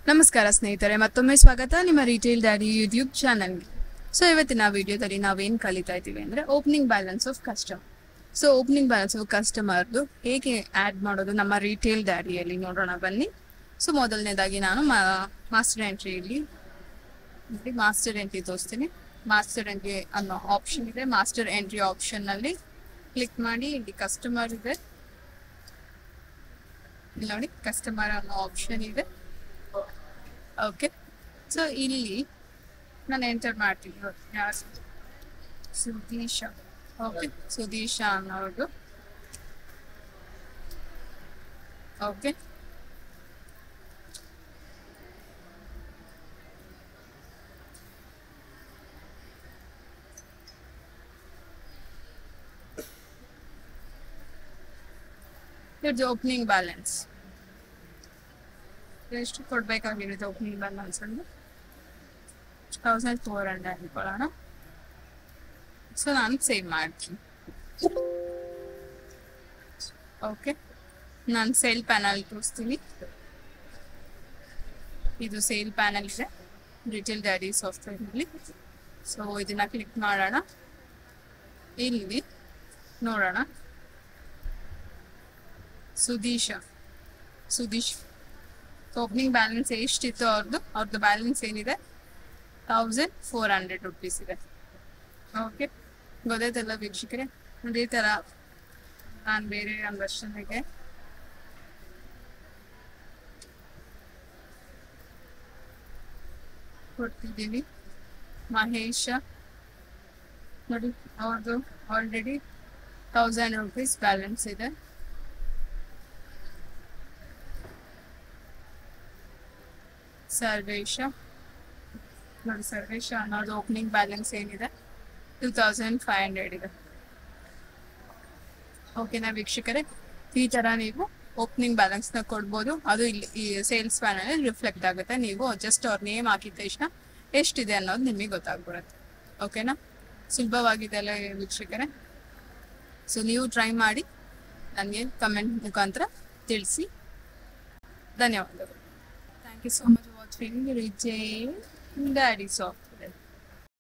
ನಮಸ್ಕಾರ ಸ್ನೇಹಿತರೆ, ಮತ್ತೊಮ್ಮೆ ಸ್ವಾಗತ ನಿಮ್ಮ ರಿಟೇಲ್ ಡ್ಯಾಡಿ ಯೂಟ್ಯೂಬ್ ಚಾನಲ್ಗೆ. ಸೊ ಇವತ್ತಿನ ವಿಡಿಯೋದಲ್ಲಿ ನಾವೇನು ಕಲಿತಾ ಇದ್ದೀವಿ ಅಂದರೆ opening balance of customer. So opening balance of ಕಸ್ಟಮರ್ದು ಹೇಗೆ ಆ್ಯಡ್ ಮಾಡೋದು ನಮ್ಮ ರಿಟೇಲ್ ಡ್ಯಾಡಿಯಲ್ಲಿ ನೋಡೋಣ ಬನ್ನಿ. ಸೊ ಮೊದಲನೇದಾಗಿ ನಾನು ಮಾಸ್ಟರ್ ಎಂಟ್ರಿಯಲ್ಲಿ ಮಾಸ್ಟರ್ ಎಂಟ್ರಿ ತೋರಿಸ್ತೀನಿ. ಮಾಸ್ಟರ್ ಎಂಟ್ರಿ ಅನ್ನೋ ಆಪ್ಷನ್ ಇದೆ. ಮಾಸ್ಟರ್ ಎಂಟ್ರಿ ಆಪ್ಷನ್ನಲ್ಲಿ ಕ್ಲಿಕ್ ಮಾಡಿ, ಇಲ್ಲಿ ಕಸ್ಟಮರ್ ಇದೆ, ಇಲ್ಲಿ ನೋಡಿ ಕಸ್ಟಮರ್ ಅನ್ನೋ ಆಪ್ಷನ್ ಇದೆ. ಓಕೆ, ಸೊ ಇಲ್ಲಿ ನಾನು ಎಂಟರ್ ಮಾಡ್ತೀನಿ. ಯಾರು? ಸುದೀಶ. ಓಕೆ, ಸುದೀಶ ಅನ್ನೋದು. ಓಕೆ, ಇಟ್ಸ್ ಓಪನಿಂಗ್ ಬ್ಯಾಲೆನ್ಸ್ ಎಷ್ಟು ಕೊಡ್ಬೇಕಾಗಿರುತ್ತೆ? ಓಪನಿಂಗ್ ಬ್ಯಾಲೆನ್ಸ್ ಅಂದ್ರೆ 1400 ಅನ್ಕೊಳ್ಳೋಣ. ಸೊ ನಾನು ಸೇವ್ ಮಾಡ್ತೀನಿ. ಓಕೆ, ನಾನು ಸೇಲ್ ಪ್ಯಾನಲ್ ತೋರಿಸ್ತೀನಿ. ಇದು ಸೇಲ್ ಪ್ಯಾನಲ್ ಇದೆ ರಿಟೇಲ್ ಡ್ಯಾಡಿ ಸಾಫ್ಟ್ವೇರ್ನಲ್ಲಿ. ಸೊ ಇದನ್ನ ಕ್ಲಿಕ್ ಮಾಡೋಣ. ಇಲ್ಲಿ ನೋಡೋಣ, ಸುದೀಶ್ ಓಪನಿಂಗ್ ಬ್ಯಾಲೆನ್ಸ್ ಎಷ್ಟಿತ್ತು ಅವ್ರದ್ದು ಬ್ಯಾಲೆನ್ಸ್ ಏನಿದೆ 1400 ರುಪೀಸ್ ಇದೆ. ಓಕೆ, ಗೊತ್ತಾಯ್ತಲ್ಲ ವೀಕ್ಷಕರೇ? ಅದೇ ಥರ ನಾನು ಬೇರೆ ಅಂಗಡಿಗೆ ಕೊಡ್ತಿದ್ದೀನಿ. ಮಹೇಶ ನೋಡಿ, ಅವ್ರದ್ದು ಆಲ್ರೆಡಿ 1000 ರುಪೀಸ್ ಬ್ಯಾಲೆನ್ಸ್ ಇದೆ. ಸರ್ವೇಶ ನೋಡಿ, ಸರ್ವೇಶ ಅನ್ನೋದು ಓಪನಿಂಗ್ ಬ್ಯಾಲೆನ್ಸ್ ಏನಿದೆ 2500 ಇದೆ. ಓಕೆನಾ ವೀಕ್ಷಕರೇ? ಈ ಥರ ನೀವು ಓಪನಿಂಗ್ ಬ್ಯಾಲೆನ್ಸ್ನ ಕೊಡ್ಬೋದು. ಅದು ಇಲ್ಲಿ ಈ ಸೇಲ್ಸ್ ಪ್ಯಾನಲ್ಲಿ ರಿಫ್ಲೆಕ್ಟ್ ಆಗುತ್ತೆ. ನೀವು ಜಸ್ಟ್ ಅವ್ರ ನೇಮ್ ಹಾಕಿದ ತಕ್ಷಣ ಎಷ್ಟಿದೆ ಅನ್ನೋದು ನಿಮಗೆ ಗೊತ್ತಾಗ್ಬಿಡುತ್ತೆ. ಓಕೆನಾ? ಸುಲಭವಾಗಿದೆ ಅಲ್ಲ ವೀಕ್ಷಕರೇ? ಸೊ ನೀವು ಟ್ರೈ ಮಾಡಿ ನನಗೆ ಕಮೆಂಟ್ ಮುಖಾಂತರ ತಿಳಿಸಿ. ಧನ್ಯವಾದಗಳು. Thank you so much for watching Retail Daddy Soft.